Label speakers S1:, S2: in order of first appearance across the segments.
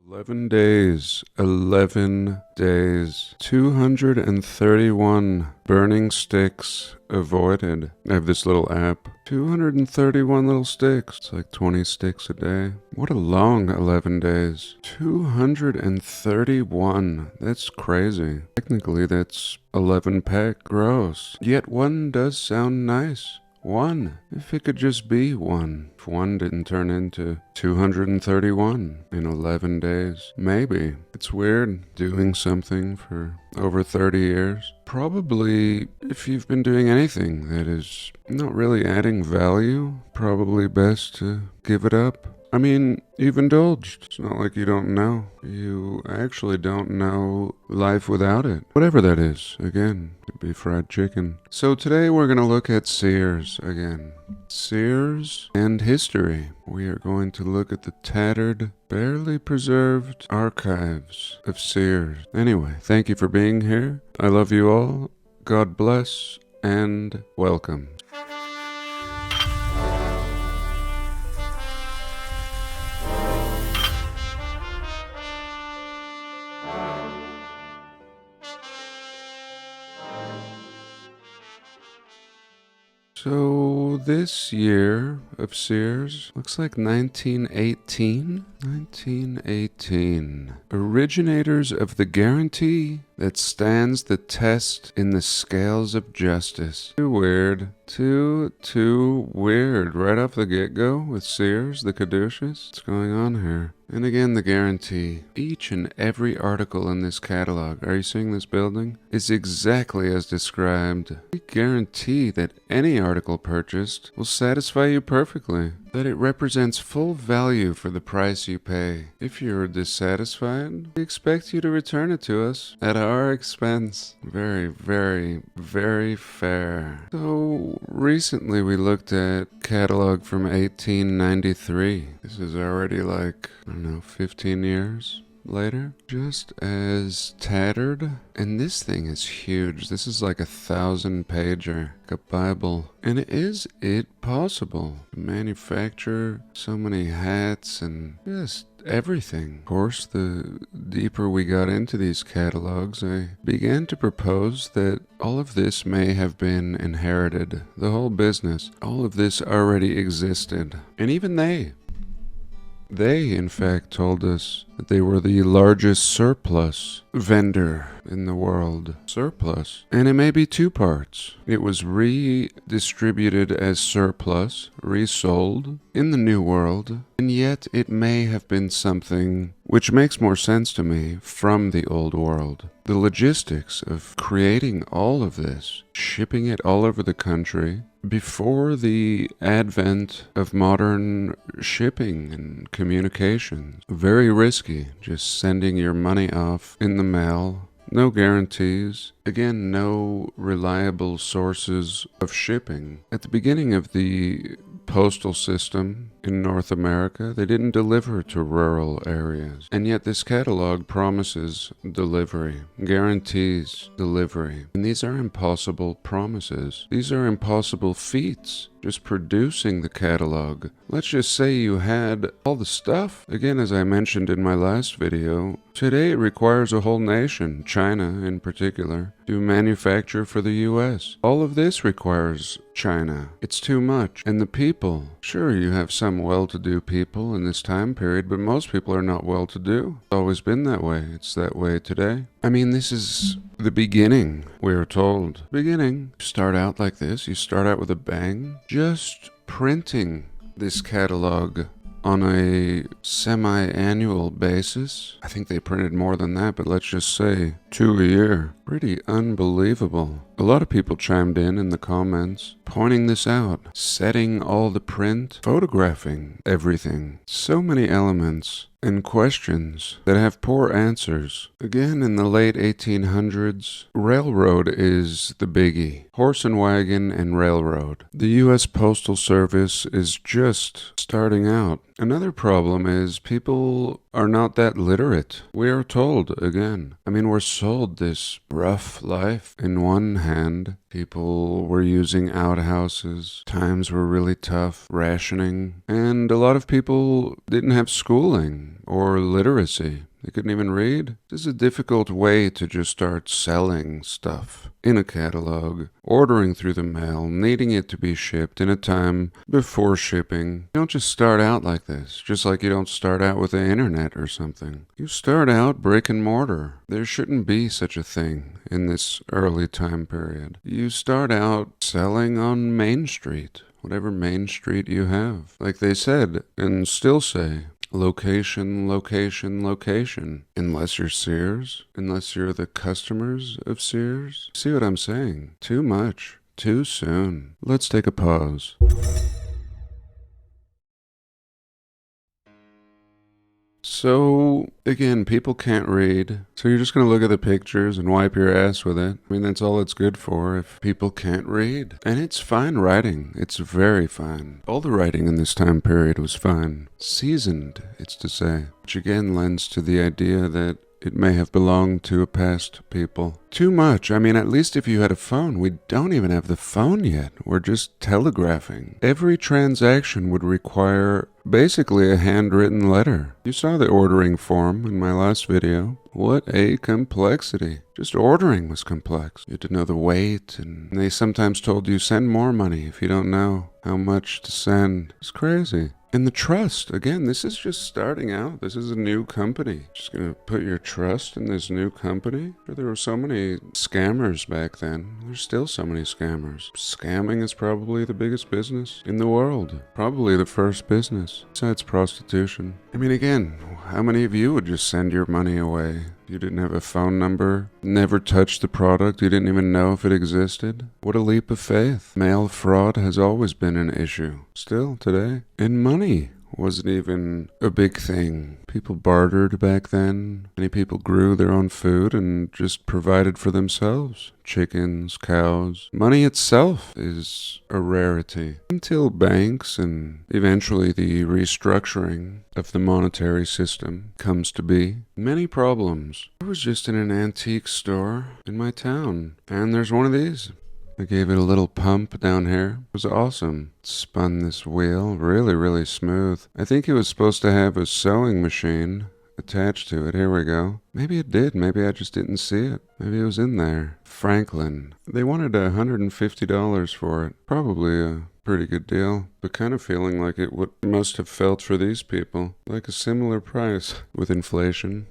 S1: 11 days, 11 days, 231 burning sticks avoided. I have this little app, 231 little sticks. It's like 20 sticks a day. What a long 11 days. 231. That's crazy. Technically, that's 11 pack. Gross. Yet one does sound nice. One. If it could just be one. If one didn't turn into 231 in 11 days. Maybe. It's weird doing something for over 30 years. Probably, if you've been doing anything that is not really adding value, probably best to give it up. I mean, you've indulged. It's not like you don't know. You actually don't know life without it. Whatever that is. Again, could be fried chicken. So today we're going to look at Sears again. Sears and history. We are going to look at the tattered, barely preserved archives of Sears. Anyway, thank you for being here. I love you all. God bless and welcome. So this year of Sears looks like 1918. 1918. Originators of the guarantee that stands the test in the scales of justice. Too weird. Too weird. Right off the get-go with Sears, the caduceus. What's going on here? And again, the guarantee. Each and every article in this catalog, are you seeing this building? Is exactly as described. We guarantee that any article purchased will satisfy you perfectly. That it represents full value for the price you pay. If you're dissatisfied, we expect you to return it to us at our expense. Very, very, very fair. So recently we looked at catalog from 1893. This is already like, I don't know, 15 years later. Just as tattered. And this thing is huge. This is like 1,000-pager, like a Bible. And is it possible to manufacture so many hats and just everything? Of course, the deeper we got into these catalogs, I began to propose that all of this may have been inherited. The whole business. All of this already existed. And even they, in fact, told us that they were the largest surplus vendor in the world. Surplus. And it may be two parts. It was redistributed as surplus, resold in the New World, and yet it may have been something which makes more sense to me from the Old World. The logistics of creating all of this, shipping it all over the country, before the advent of modern shipping and communications. Very risky, just sending your money off in the mail. No guarantees. Again, no reliable sources of shipping. At the beginning of the postal system in North America, they didn't deliver to rural areas. And yet this catalog promises delivery, guarantees delivery. And these are impossible promises. These are impossible feats. Just producing the catalog. Let's just say you had all the stuff. Again, as I mentioned in my last video, today it requires a whole nation, China in particular, to manufacture for the US. All of this requires China. It's too much. And the people, sure, you have some well-to-do people in this time period, but most people are not well-to-do. It's always been that way. It's that way today. I mean, this is the beginning, we are told. Beginning. You start out like this. You start out with a bang. Just printing this catalog on a semi-annual basis. I think they printed more than that, but let's just say 2 a year. Pretty unbelievable. A lot of people chimed in the comments, pointing this out, setting all the print, photographing everything. So many elements and questions that have poor answers. Again, in the late 1800s, railroad is the biggie. Horse and wagon and railroad. The U.S. Postal Service is just starting out. Another problem is people are not that literate. We are told, again, I mean, we're sold this rough life. In one hand, people were using outhouses, times were really tough, rationing, and a lot of people didn't have schooling or literacy. They couldn't even read. This is a difficult way to just start selling stuff in a catalog, ordering through the mail, needing it to be shipped in a time before shipping. You don't just start out like this, just like you don't start out with the internet or something. You start out brick and mortar. There shouldn't be such a thing in this early time period. You start out selling on Main Street, whatever Main Street you have. Like they said, and still say, location, location, location. Unless you're Sears, unless you're the customers of Sears. See what I'm saying? Too much, too soon. Let's take a pause. So, again, people can't read, so you're just going to look at the pictures and wipe your ass with it. I mean, that's all it's good for if people can't read. And it's fine writing. It's very fine. All the writing in this time period was fine. Seasoned, it's to say. Which again lends to the idea that it may have belonged to a past people. Too much. I mean, at least if you had a phone. We don't even have the phone yet. We're just telegraphing. Every transaction would require basically a handwritten letter. You saw the ordering form in my last video. What a complexity. Just ordering was complex. You had to know the weight, and they sometimes told you send more money if you don't know how much to send. It's crazy. And the trust, again, this is just starting out. This is a new company. Just gonna put your trust in this new company? There were so many scammers back then. There's still so many scammers. Scamming is probably the biggest business in the world. Probably the first business, besides prostitution. I mean, again, how many of you would just send your money away? You didn't have a phone number, never touched the product, you didn't even know if it existed. What a leap of faith. Mail fraud has always been an issue, still today. And money wasn't even a big thing. People bartered back then. Many people grew their own food and just provided for themselves. Chickens, cows. Money itself is a rarity. Until banks and eventually the restructuring of the monetary system comes to be. Many problems. I was just in an antique store in my town, and there's one of these. I gave it a little pump down here. It was awesome. Spun this wheel, really smooth. I think it was supposed to have a sewing machine attached to it. Here we go. Maybe it did. Maybe I just didn't see it. Maybe it was in there. Franklin. They wanted $150 for it. Probably a pretty good deal, but kind of feeling like it must have felt for these people like a similar price with inflation.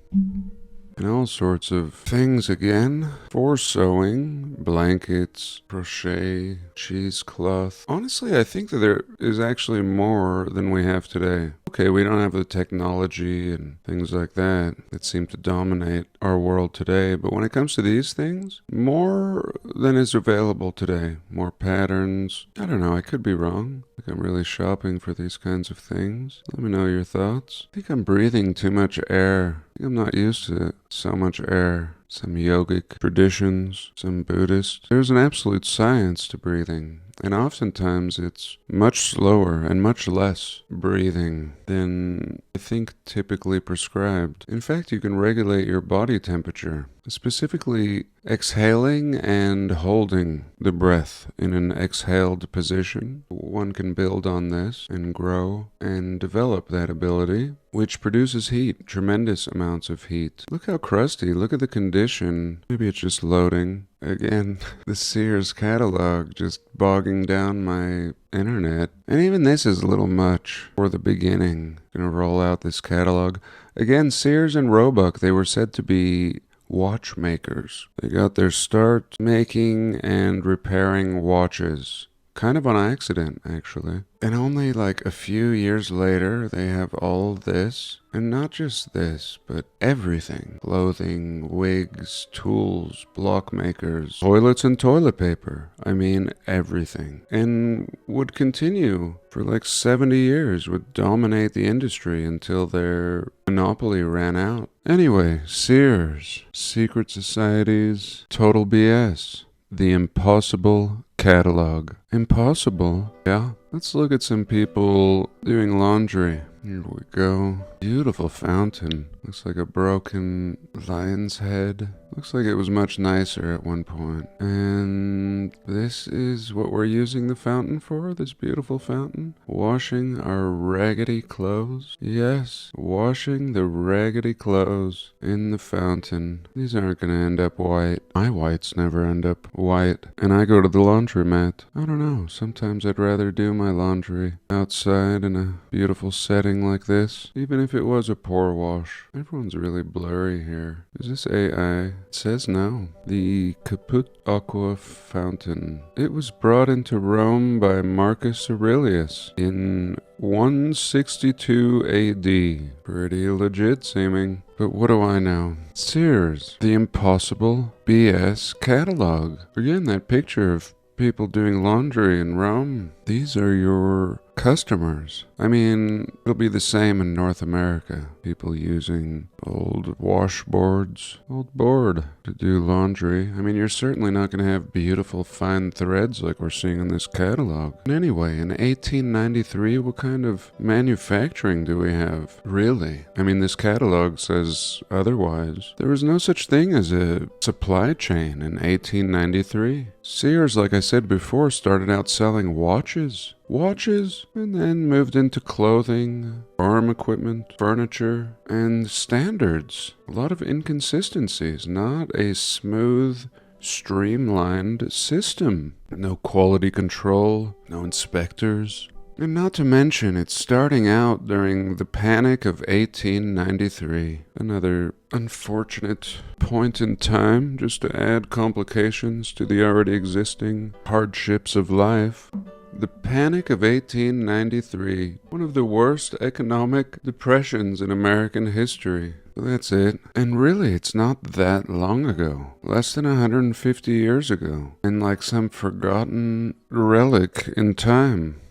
S1: And all sorts of things again. For sewing, blankets, crochet, cheesecloth. Honestly, I think that there is actually more than we have today. Okay, we don't have the technology and things like that seem to dominate our world today, but when it comes to these things, more than is available today. More patterns. I don't know, I could be wrong. I think I'm really shopping for these kinds of things. Let me know your thoughts. I think I'm breathing too much air. I think I'm not used to so much air. Some yogic traditions, some Buddhist. There's an absolute science to breathing. And oftentimes it's much slower and much less breathing than I think typically prescribed. In fact, you can regulate your body temperature, specifically exhaling and holding the breath in an exhaled position. One can build on this and grow and develop that ability, which produces heat, tremendous amounts of heat. Look how crusty, look at the condition. Maybe it's just loading. Again, the Sears catalog just bogging down my internet. And even this is a little much for the beginning. Gonna roll out this catalog. Again, Sears and Roebuck, they were said to be watchmakers. They got their start making and repairing watches. Kind of on accident, actually. And only like a few years later, they have all this. And not just this, but everything. Clothing, wigs, tools, block makers, toilets and toilet paper. I mean, everything. And would continue for like 70 years, would dominate the industry until their monopoly ran out. Anyway, Sears, secret societies, total BS. The impossible catalog. Impossible. Yeah. Let's look at some people doing laundry. Here we go. Beautiful fountain. Looks like a broken lion's head. Looks like it was much nicer at one point. And this is what we're using the fountain for, this beautiful fountain. Washing our raggedy clothes. Yes, washing the raggedy clothes in the fountain. These aren't going to end up white. My whites never end up white. And I go to the laundromat. I don't know, sometimes I'd rather do my laundry outside in a beautiful setting like this, even if it was a pour wash. Everyone's really blurry here. Is this AI? It says no. The Caput Aqua Fountain. It was brought into Rome by Marcus Aurelius in 162 AD. Pretty legit seeming. But what do I know? Sears. The Impossible BS catalog. Again, that picture of people doing laundry in Rome. These are your customers. I mean, it'll be the same in North America. People using old washboards, old board to do laundry. I mean, you're certainly not going to have beautiful fine threads like we're seeing in this catalog. And anyway, in 1893, what kind of manufacturing do we have? Really? I mean, this catalog says otherwise. There was no such thing as a supply chain in 1893. Sears, like I said before, started out selling watches, and then moved into clothing, farm equipment, furniture, and standards. A lot of inconsistencies, not a smooth, streamlined system. No quality control, no inspectors. And not to mention, it's starting out during the Panic of 1893. Another unfortunate point in time, just to add complications to the already existing hardships of life. The Panic of 1893, one of the worst economic depressions in American history. That's it. And really, it's not that long ago. Less than 150 years ago. And like some forgotten relic in time.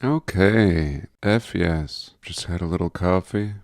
S1: Okay, F yes. Just had a little coffee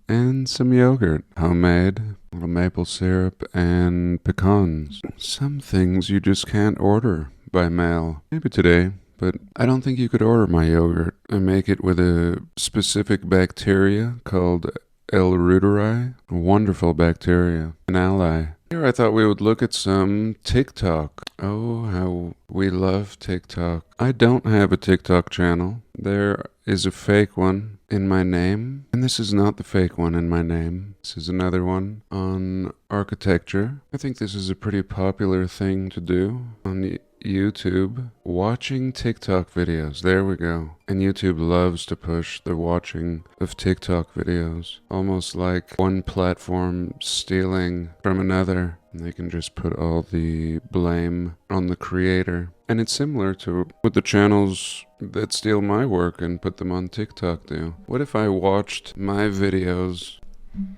S1: and some yogurt, homemade, a little maple syrup and pecans. Some things you just can't order by mail. Maybe today, but I don't think you could order my yogurt. I make it with a specific bacteria called L. reuteri, a wonderful bacteria, an ally. Here I thought we would look at some TikTok. Oh, how we love TikTok. I don't have a TikTok channel. There is a fake one in my name. And this is not the fake one in my name. This is another one on architecture. I think this is a pretty popular thing to do on YouTube. Watching TikTok videos. There we go. And YouTube loves to push the watching of TikTok videos. Almost like one platform stealing from another. And they can just put all the blame on the creator. And it's similar to what the channels that steal my work and put them on TikTok do. What if I watched my videos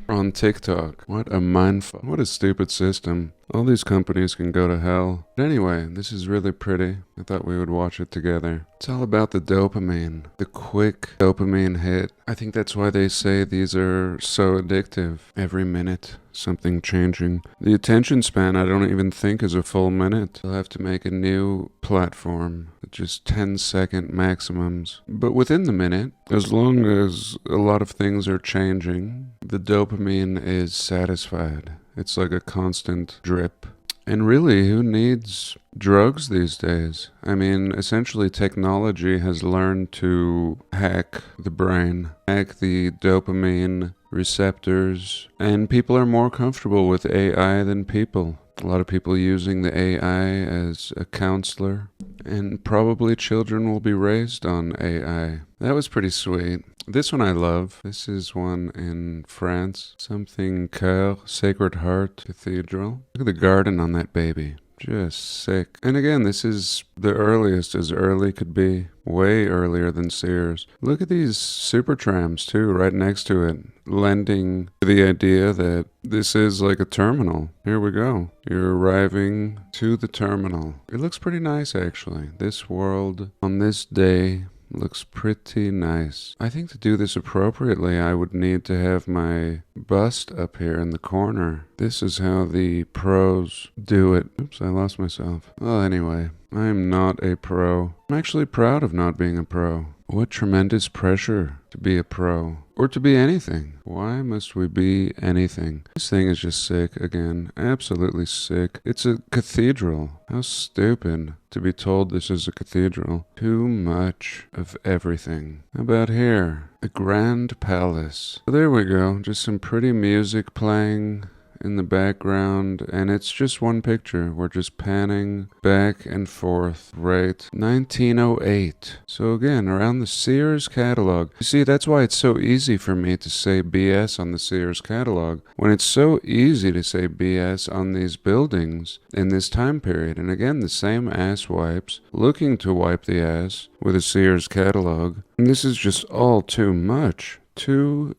S1: on TikTok? What a mindfuck. What a stupid system. All these companies can go to hell. But anyway, this is really pretty. I thought we would watch it together. It's all about the dopamine. The quick dopamine hit. I think that's why they say these are so addictive. Every minute, something changing. The attention span I don't even think is a full minute. They'll have to make a new platform with just 10-second maximums. But within the minute, as long as a lot of things are changing, the dopamine is satisfied. It's like a constant drip. And really, who needs drugs these days? I mean, essentially technology has learned to hack the brain, hack the dopamine receptors, and people are more comfortable with AI than people. A lot of people using the AI as a counselor, and probably children will be raised on AI. That was pretty sweet. This one I love. This is one in France. Something Cœur, Sacred Heart Cathedral. Look at the garden on that baby. Just sick. And again, this is the earliest as early could be. Way earlier than Sears. Look at these super trams too, right next to it. Lending to the idea that this is like a terminal. Here we go. You're arriving to the terminal. It looks pretty nice actually. This world on this day Looks pretty nice. I think to do this appropriately, I would need to have my bust up here in the corner. This is how the pros do it. Oops, I lost myself. Well, anyway, I'm not a pro. I'm actually proud of not being a pro. What tremendous pressure to be a pro. Or to be anything. Why must we be anything? This thing is just sick again. Absolutely sick. It's a cathedral. How stupid to be told this is a cathedral. Too much of everything. How about here? A grand palace. So there we go. Just some pretty music playing in the background, and it's just one picture. We're just panning back and forth, right? 1908. So again, around the Sears catalog. You see, that's why it's so easy for me to say BS on the Sears catalog, when it's so easy to say BS on these buildings in this time period. And again, the same ass wipes, looking to wipe the ass with a Sears catalog. And this is just all too much. Too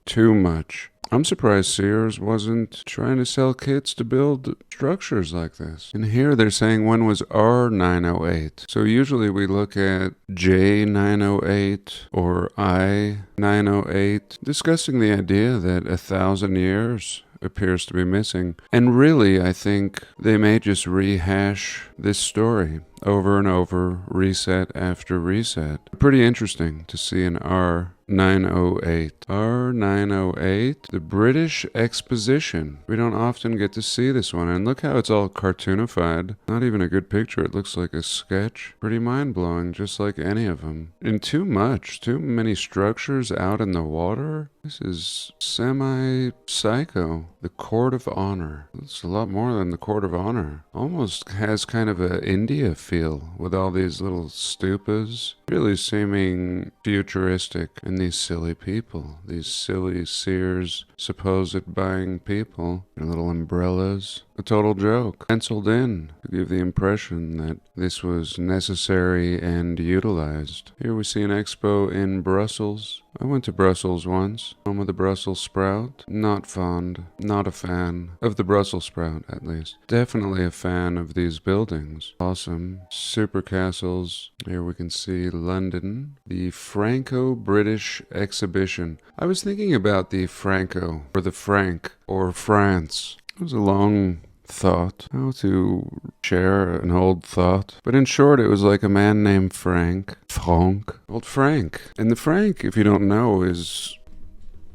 S1: much. I'm surprised Sears wasn't trying to sell kits to build structures like this. And here they're saying when was R908. So usually we look at J908 or I908, discussing the idea that 1,000 years appears to be missing. And really, I think they may just rehash this story over and over, reset after reset. Pretty interesting to see an R908. R908, the British Exposition. We don't often get to see this one, and look how it's all cartoonified. Not even a good picture, it looks like a sketch. Pretty mind-blowing, just like any of them. And too many structures out in the water. This is semi-psycho. The Court of Honor. It's a lot more than the Court of Honor. Almost has kind of a India feel with all these little stupas. Really seeming futuristic. And these silly people. These silly Sears supposed buying people. Their little umbrellas. A total joke. Penciled in to give the impression that this was necessary and utilized. Here we see an expo in Brussels. I went to Brussels once, home of the Brussels sprout. Not fond, not a fan of the Brussels sprout, at least. Definitely a fan of these buildings. Awesome. Super castles. Here we can see London. The Franco-British exhibition. I was thinking about the Franco, or the Frank, or France. It was a long thought, how to share an old thought. But in short, it was like a man named Frank. Old Frank. And the franc, if you don't know, is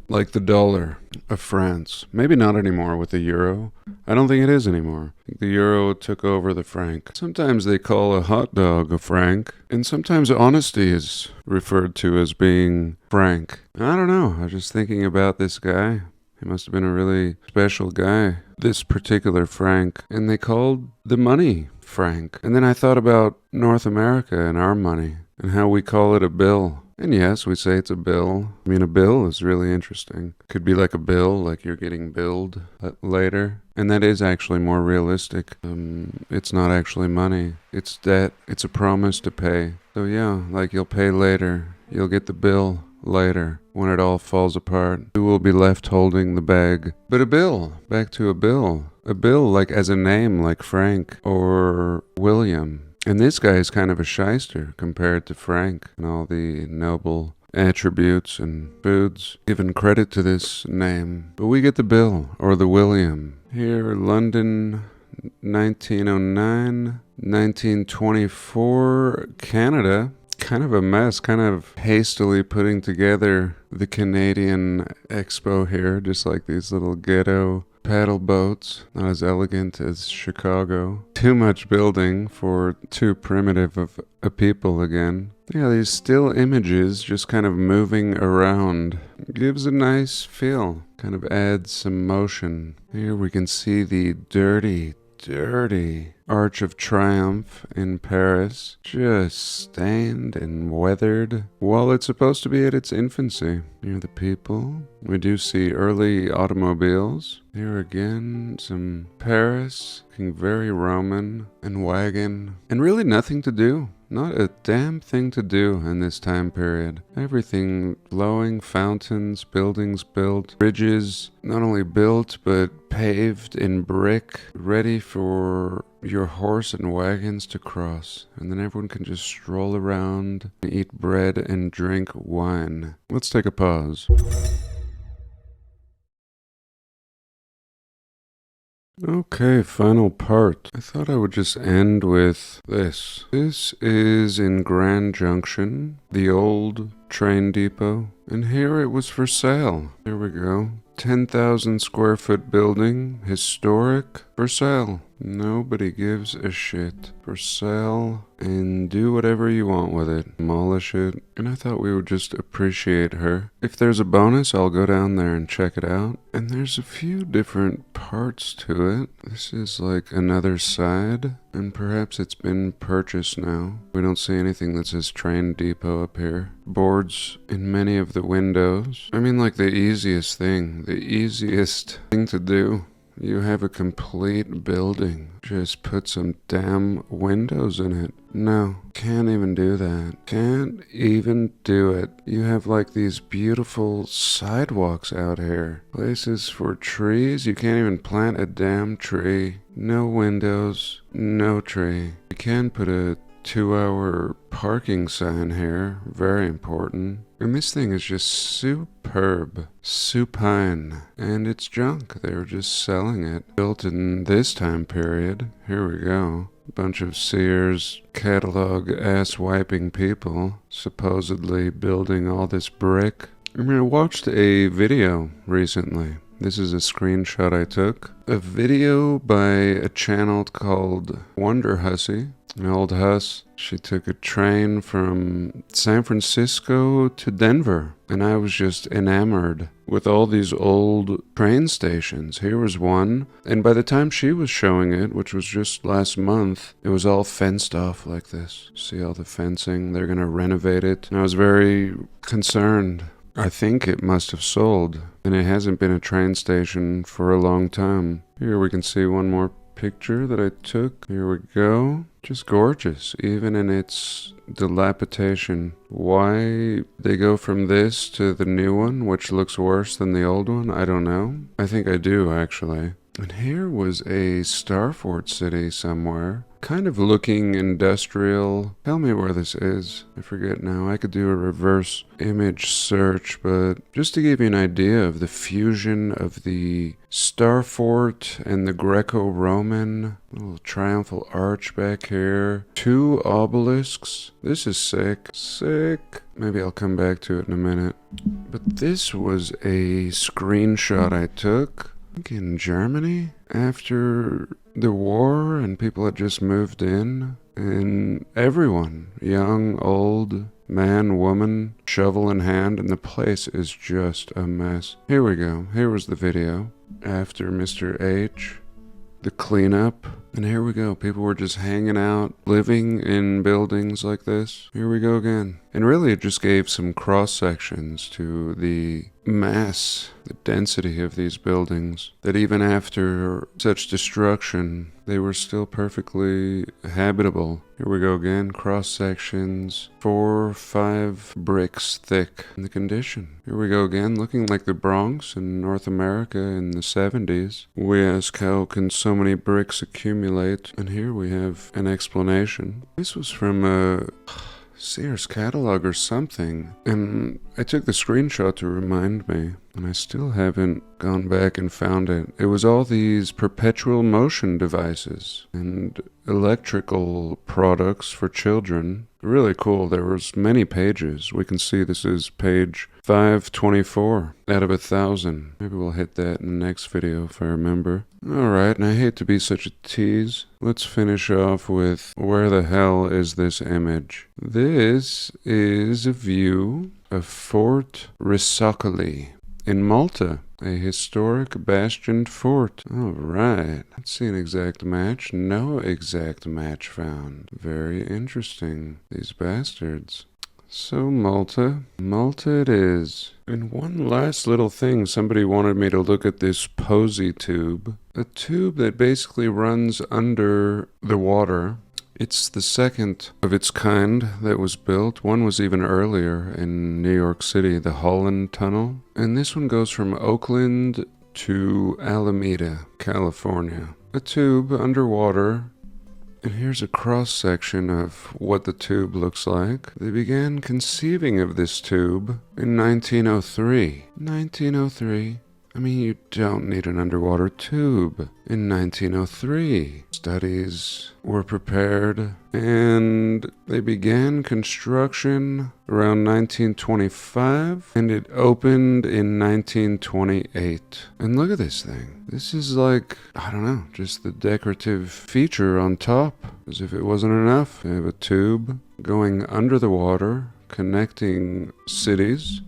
S1: like the dollar of France. Maybe not anymore with the euro. I don't think it is anymore. I think the euro took over the franc. Sometimes they call a hot dog a franc, and sometimes honesty is referred to as being frank. I don't know. I was just thinking about this guy. He must have been a really special guy, this particular Frank. And they called the money franc. And then I thought about North America and our money and how we call it a bill. And yes, we say it's a bill. I mean, a bill is really interesting. Could be like a bill, like you're getting billed later. And that is actually more realistic. It's not actually money. It's debt. It's a promise to pay. So yeah, like you'll pay later. You'll get the bill later, when it all falls apart. Who will be left holding the bag? But a bill. Back to a bill. A bill like as a name like Frank or William. And this guy is kind of a shyster compared to Frank and all the noble attributes and foods given credit to this name. But we get the Bill or the William. Here, London, 1909, 1924, Canada. Kind of a mess, kind of hastily putting together the Canadian Expo here, just like these little ghetto paddle boats, not as elegant as Chicago. Too much building for too primitive of a people again. Yeah, these still images just kind of moving around gives a nice feel, kind of adds some motion. Here we can see the dirty Arch of Triumph in Paris, just stained and weathered, while it's supposed to be at its infancy. Near the people, we do see early automobiles. Here again, some Paris, looking very Roman and wagon, and really nothing to do. Not a damn thing to do in this time period. Everything flowing, fountains, buildings built, bridges not only built but paved in brick, ready for your horse and wagons to cross, and then everyone can just stroll around and eat bread and drink wine. Let's take a pause. Okay, final part. I thought I would just end with this. This is in Grand Junction, the old train depot, and here it was for sale. There we go. 10,000 square foot building, historic, for sale. Nobody gives a shit. For sale, and do whatever you want with it. Demolish it. And I thought we would just appreciate her. If there's a bonus, I'll go down there and check it out. And there's a few different parts to it. This is like another side, and perhaps it's been purchased now. We don't see anything that says train depot up here. Boards in many of the windows. I mean, like the easiest thing to do. You have a complete building. Just put some damn windows in it. No, can't even do that. Can't even do it. You have like these beautiful sidewalks out here. Places for trees. You can't even plant a damn tree. No windows, no tree. You can put a 2-hour parking sign here. Very important. And this thing is just superb. Supine. And it's junk. They were just selling it. Built in this time period. Here we go. A bunch of Sears catalog ass-wiping people supposedly building all this brick. I mean, I watched a video recently. This is a screenshot I took. A video by a channel called Wonder Hussy. An old huss. She took a train from San Francisco to Denver. And I was just enamored with all these old train stations. Here was one. And by the time she was showing it, which was just last month, it was all fenced off like this. See all the fencing? They're going to renovate it. And I was very concerned. I think it must have sold. And it hasn't been a train station for a long time. Here we can see one more picture that I took. Here we go. Just gorgeous, even in its dilapidation. Why they go from this to the new one, which looks worse than the old one, I don't know. I think I do, actually. And here was a Starfort city somewhere. Kind of looking industrial. Tell me where this is. I forget now. I could do a reverse image search, but just to give you an idea of the fusion of the Starfort and the Greco-Roman. Little triumphal arch back here. 2 obelisks. This is sick. Sick. Maybe I'll come back to it in a minute. But this was a screenshot I took. In Germany after the war, and people had just moved in, and everyone, young, old, man, woman, shovel in hand, and the place is just a mess. Here we go. Here was the video after Mr. H, the cleanup, and here we go. People were just hanging out, living in buildings like this. Here we go again. And really it just gave some cross sections to the mass, the density of these buildings, that even after such destruction, they were still perfectly habitable. Here we go again, cross sections, 4 or 5 bricks thick in the condition. Here we go again, looking like the Bronx in North America in the 70s. We ask, how can so many bricks accumulate? And here we have an explanation. This was from a Sears catalog or something, and I took the screenshot to remind me, and I still haven't gone back and found it. It was all these perpetual motion devices and electrical products for children. Really cool. There was many pages. We can see this is page 524 out of 1,000. Maybe we'll hit that in the next video if I remember. Alright, and I hate to be such a tease. Let's finish off with, where the hell is this image? This is a view of Fort Risocoli in Malta. A historic bastioned fort. Alright. Let's see an exact match. No exact match found. Very interesting. These bastards. So Malta it is. And one last little thing, somebody wanted me to look at this posy tube. A tube that basically runs under the water. It's the second of its kind that was built. One was even earlier in New York City, the Holland Tunnel. And this one goes from Oakland to Alameda, California. A tube underwater And here's a cross-section of what the tube looks like. They began conceiving of this tube in 1903. 1903. I mean, you don't need an underwater tube. In 1903, studies were prepared and they began construction around 1925 and it opened in 1928. And look at this thing. This is like, I don't know, just the decorative feature on top. As if it wasn't enough. They have a tube going under the water, connecting cities.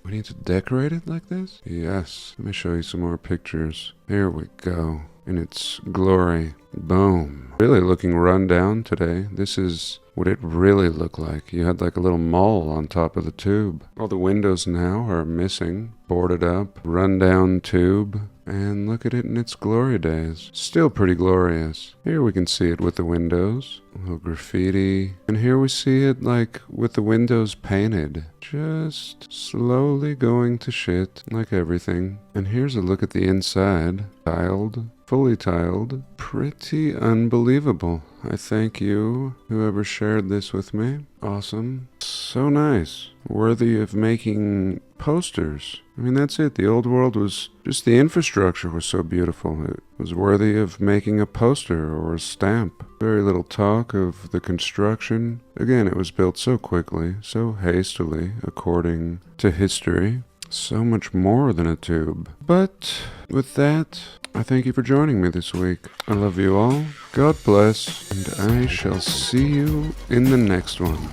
S1: We need to decorate it like this? Yes. Let me show you some more pictures. Here we go. In its glory. Boom. Really looking run down today. This is what it really looked like. You had like a little mole on top of the tube. All the windows now are missing. Boarded up. Run down tube. And look at it in its glory days. Still pretty glorious. Here we can see it with the windows. A little graffiti. And here we see it like with the windows painted. Just slowly going to shit like everything. And here's a look at the inside. Tiled. Fully tiled. Pretty unbelievable. I thank you, whoever shared this with me. Awesome. So nice. Worthy of making posters. I mean, that's it. The old world was just the infrastructure was so beautiful. It was worthy of making a poster or a stamp. Very little talk of the construction. Again, it was built so quickly, so hastily, according to history. So much more than a tube. But with that, I thank you for joining me this week. I love you all. God bless, and I shall see you in the next one.